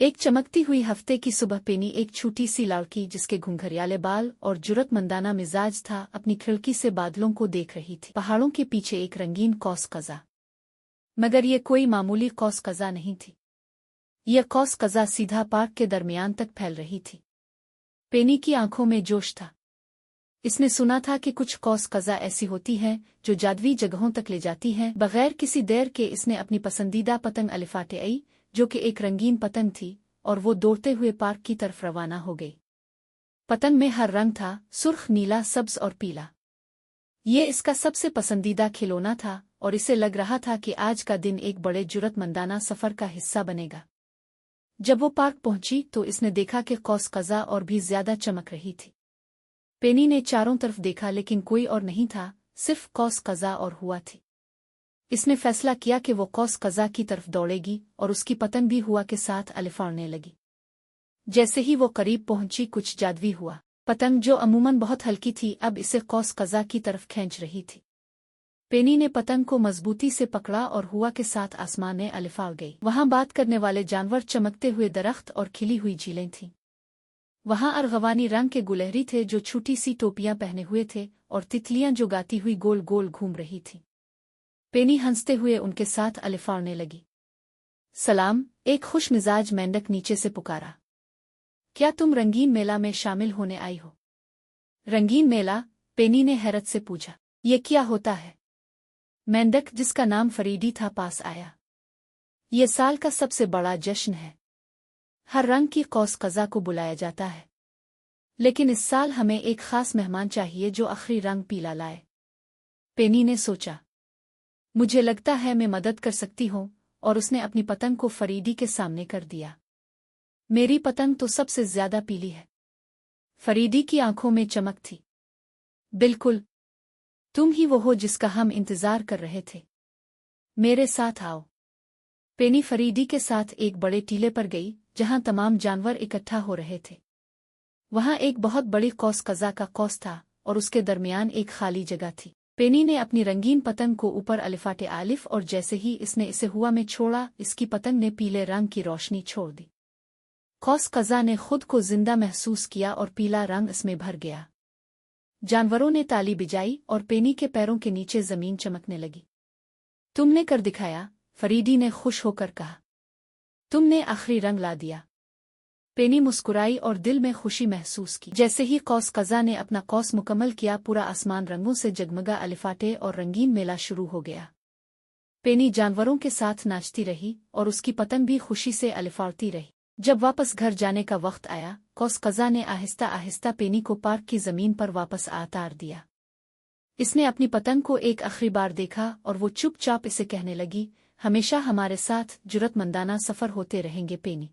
एक चमकती हुई हफ्ते की सुबह पेनी एक छोटी सी लड़की जिसके घुंघरियाले बाल और जुर्रतमंदाना मिजाज था अपनी खिड़की से बादलों को देख रही थी। पहाड़ों के पीछे एक रंगीन कौस कज़ा, मगर ये कोई मामूली कौस कज़ा नहीं थी। यह कौस कज़ा सीधा पार्क के दरमियान तक फैल रही थी। पेनी की आंखों में जोश था। इसने सुना था कि कुछ कौस कज़ा ऐसी होती हैं जो जादुई जगहों तक ले जाती हैं। बगैर किसी देर के इसने अपनी पसंदीदा पतंग अलिफाटे आई, जो कि एक रंगीन पतंग थी, और वो दौड़ते हुए पार्क की तरफ रवाना हो गई। पतंग में हर रंग था, सुर्ख, नीला, सब्ज और पीला। ये इसका सबसे पसंदीदा खिलौना था और इसे लग रहा था कि आज का दिन एक बड़े जुर्रतमंदाना सफर का हिस्सा बनेगा। जब वो पार्क पहुंची तो इसने देखा कि कौस कज़ा और भी ज्यादा चमक रही थी। पेनी ने चारों तरफ देखा लेकिन कोई और नहीं था, सिर्फ कौस कज़ा और हुआ थी। इसने फैसला किया कि वो कौस कज़ा की तरफ दौड़ेगी और उसकी पतंग भी हुआ के साथ अलिफाड़ने लगी। जैसे ही वो करीब पहुंची कुछ जादुई हुआ। पतंग जो अमूमन बहुत हल्की थी अब इसे कौस कज़ा की तरफ खींच रही थी। पेनी ने पतंग को मजबूती से पकड़ा और हुआ के साथ आसमान में अलिफाड़ गई। वहां बात करने वाले जानवर, चमकते हुए दरख्त और खिली हुई झीलें थीं। वहां अर्गवानी रंग के गुलहरी थे जो छोटी सी टोपियां पहने हुए थे और तितलियां जो गाती हुई गोल गोल घूम रही थीं। पेनी हंसते हुए उनके साथ अलिफाड़ने लगी। सलाम, एक खुश मिजाज मेंढक नीचे से पुकारा। क्या तुम रंगीन मेला में शामिल होने आई हो? रंगीन मेला? पेनी ने हैरत से पूछा। ये क्या होता है? मेंढक, जिसका नाम फरीदी था, पास आया। ये साल का सबसे बड़ा जश्न है। हर रंग की कौस कज़ा को बुलाया जाता है, लेकिन इस साल हमें एक खास मेहमान चाहिए जो आखिरी रंग पीला लाए। पेनी ने सोचा, मुझे लगता है मैं मदद कर सकती हूँ, और उसने अपनी पतंग को फरीदी के सामने कर दिया। मेरी पतंग तो सबसे ज्यादा पीली है। फरीदी की आंखों में चमक थी। बिल्कुल, तुम ही वो हो जिसका हम इंतजार कर रहे थे। मेरे साथ आओ। पेनी फरीदी के साथ एक बड़े टीले पर गई जहां तमाम जानवर इकट्ठा हो रहे थे। वहां एक बहुत बड़ी कौस कज़ा का कौस था और उसके दरमियान एक खाली जगह थी। पेनी ने अपनी रंगीन पतंग को ऊपर अलिफाटे आलिफ और जैसे ही इसने इसे हुआ में छोड़ा, इसकी पतंग ने पीले रंग की रोशनी छोड़ दी। कौस कज़ा ने खुद को जिंदा महसूस किया और पीला रंग इसमें भर गया। जानवरों ने ताली बजाई और पेनी के पैरों के नीचे जमीन चमकने लगी। तुमने कर दिखाया, फरीदी ने खुश होकर कहा। तुमने आखिरी रंग ला दिया। पेनी मुस्कुराई और दिल में खुशी महसूस की। जैसे ही कौस कज़ा ने अपना कौस मुकम्मल किया, पूरा आसमान रंगों से जगमगा, अलिफाटे और रंगीन मेला शुरू हो गया। पेनी जानवरों के साथ नाचती रही और उसकी पतंग भी खुशी से अलिफाड़ती रही। जब वापस घर जाने का वक्त आया, कौस कज़ा ने आहिस्ता आहिस्ता पेनी को पार्क की जमीन पर वापस उतार दिया। इसने अपनी पतंग को एक आखिरी बार देखा और वो चुपचाप इसे कहने लगी, हमेशा हमारे साथ जुर्रतमंदाना सफर होते रहेंगे पेनी।